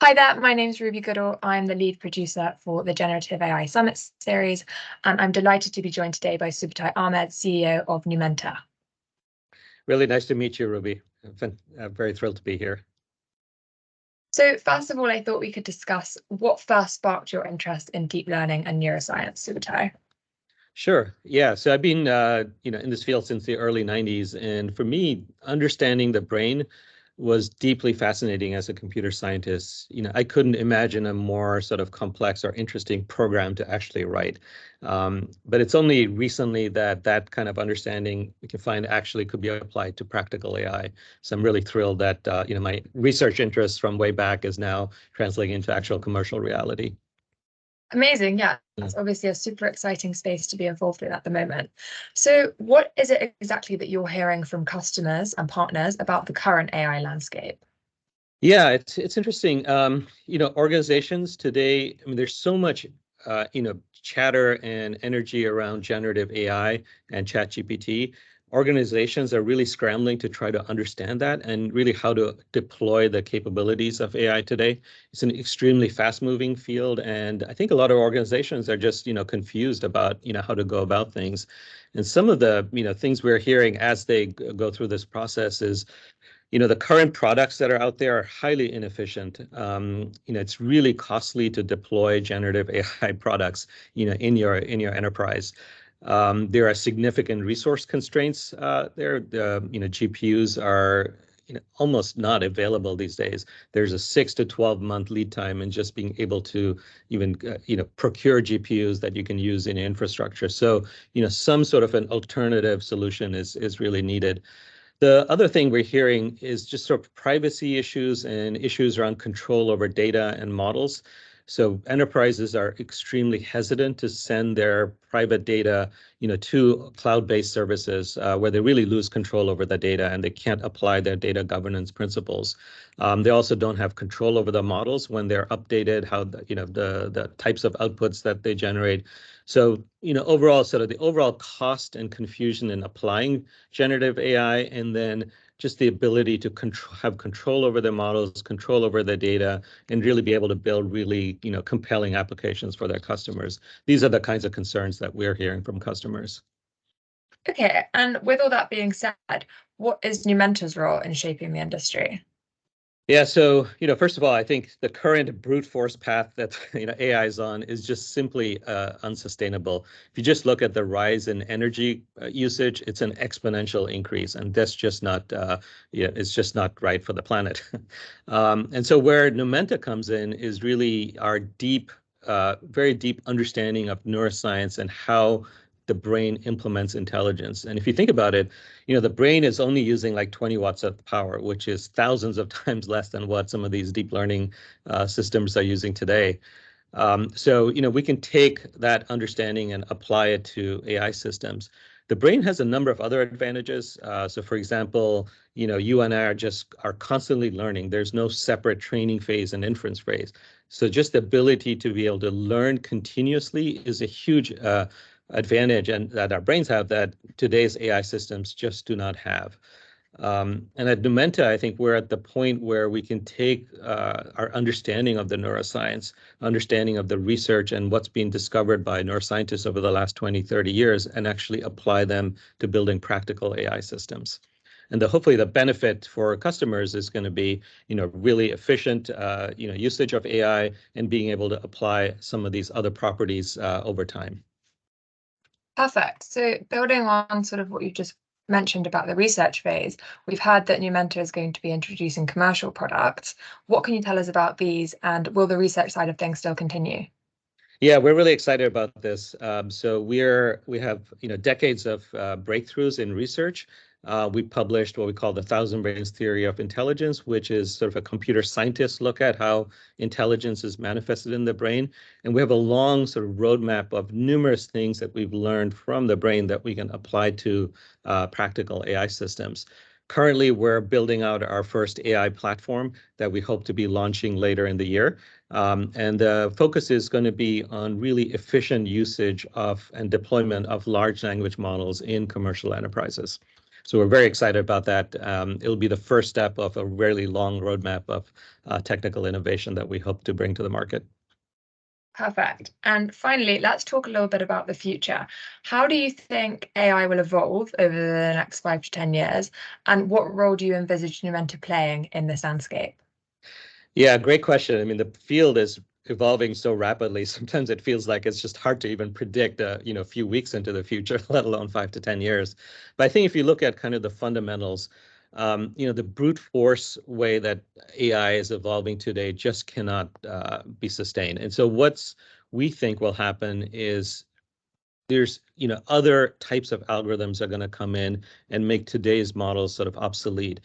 Hi there, my name's Ruby Goodall. I'm the lead producer for the Generative AI Summit series, and I'm delighted to be joined today by Subutai Ahmad, CEO of Numenta. Really nice to meet you, Ruby. I'm very thrilled to be here. So first of all, I thought we could discuss what first sparked your interest in deep learning and neuroscience, Subutai. Sure. Yeah. So I've been, in this field since the early 90s. And for me, understanding the brain was deeply fascinating as a computer scientist. I couldn't imagine a more sort of complex or interesting program to actually write. But it's only recently that that kind of understanding we can find actually could be applied to practical AI. So I'm really thrilled that, my research interest from way back is now translating into actual commercial reality. Amazing, yeah. That's obviously a super exciting space to be involved in at the moment. So what is it exactly that you're hearing from customers and partners about the current AI landscape? Yeah, it's interesting. Organizations today, I mean, there's so much, chatter and energy around generative AI and ChatGPT. Organizations are really scrambling to try to understand that and really how to deploy the capabilities of AI today. It's an extremely fast-moving field, and I think a lot of organizations are just, confused about, how to go about things. And some of the, things we're hearing as they go through this process is, the current products that are out there are highly inefficient. It's really costly to deploy generative AI products, in your enterprise. There are significant resource constraints there. The GPUs are almost not available these days. There's a 6 to 12 month lead time in just being able to even procure GPUs that you can use in infrastructure. So some sort of an alternative solution is really needed. The other thing we're hearing is just sort of privacy issues and issues around control over data and models. So enterprises are extremely hesitant to send their private data, to cloud-based services where they really lose control over the data and they can't apply their data governance principles. They also don't have control over the models when they're updated, how the types of outputs that they generate. So, overall, sort of the overall cost and confusion in applying generative AI, and then just the ability to have control over their models, control over their data, and really be able to build really, compelling applications for their customers. These are the kinds of concerns that we're hearing from customers. Okay, and with all that being said, what is Numenta's role in shaping the industry? Yeah, so, first of all, I think the current brute force path that, AI is on is just simply unsustainable. If you just look at the rise in energy usage, it's an exponential increase, and that's just not, it's just not right for the planet. And so where Numenta comes in is really our deep, very deep understanding of neuroscience and how the brain implements intelligence. And if you think about it, the brain is only using like 20 watts of power, which is thousands of times less than what some of these deep learning systems are using today. So, we can take that understanding and apply it to AI systems. The brain has a number of other advantages. So, for example, you and I are constantly learning. There's no separate training phase and inference phase. So just the ability to be able to learn continuously is a huge advantage and that our brains have that today's AI systems just do not have. And at Numenta, I think we're at the point where we can take our understanding of the neuroscience, understanding of the research and what's been discovered by neuroscientists over the last 20, 30 years and actually apply them to building practical AI systems. And hopefully the benefit for customers is going to be, really efficient, usage of AI and being able to apply some of these other properties over time. Perfect. So building on sort of what you just mentioned about the research phase, we've heard that Numenta is going to be introducing commercial products. What can you tell us about these, and will the research side of things still continue? Yeah, we're really excited about this. So we have decades of breakthroughs in research. We published what we call the Thousand Brains Theory of Intelligence, which is sort of a computer scientist look at how intelligence is manifested in the brain. And we have a long sort of roadmap of numerous things that we've learned from the brain that we can apply to practical AI systems. Currently, we're building out our first AI platform that we hope to be launching later in the year. And the focus is going to be on really efficient usage of and deployment of large language models in commercial enterprises. So we're very excited about that. It'll be the first step of a really long roadmap of technical innovation that we hope to bring to the market. Perfect. And finally, let's talk a little bit about the future. How do you think AI will evolve over the next 5 to 10 years? And what role do you envisage Numenta playing in this landscape? Yeah, great question. I mean, the field is evolving so rapidly. Sometimes it feels like it's just hard to even predict, a few weeks into the future, let alone 5 to 10 years. But I think if you look at kind of the fundamentals, the brute force way that AI is evolving today just cannot be sustained. And so we think will happen is there's other types of algorithms are going to come in and make today's models sort of obsolete.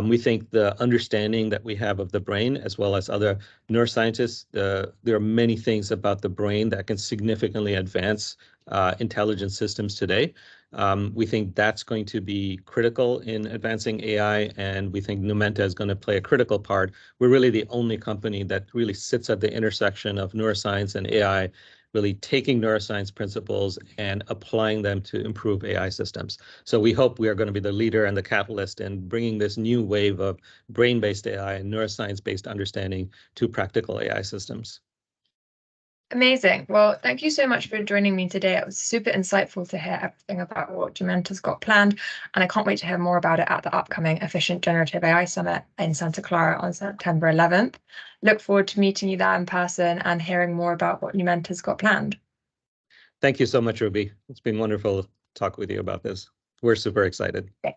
We think the understanding that we have of the brain, as well as other neuroscientists, there are many things about the brain that can significantly advance intelligent systems today. We think that's going to be critical in advancing AI, and we think Numenta is going to play a critical part. We're really the only company that really sits at the intersection of neuroscience and AI, really taking neuroscience principles and applying them to improve AI systems. So we hope we are going to be the leader and the catalyst in bringing this new wave of brain-based AI and neuroscience-based understanding to practical AI systems. Amazing. Well, thank you so much for joining me today. It was super insightful to hear everything about what Numenta's got planned, and I can't wait to hear more about it at the upcoming Efficient Generative AI Summit in Santa Clara on September 11th. Look forward to meeting you there in person and hearing more about what Numenta's got planned. Thank you so much, Ruby. It's been wonderful to talk with you about this. We're super excited. Okay.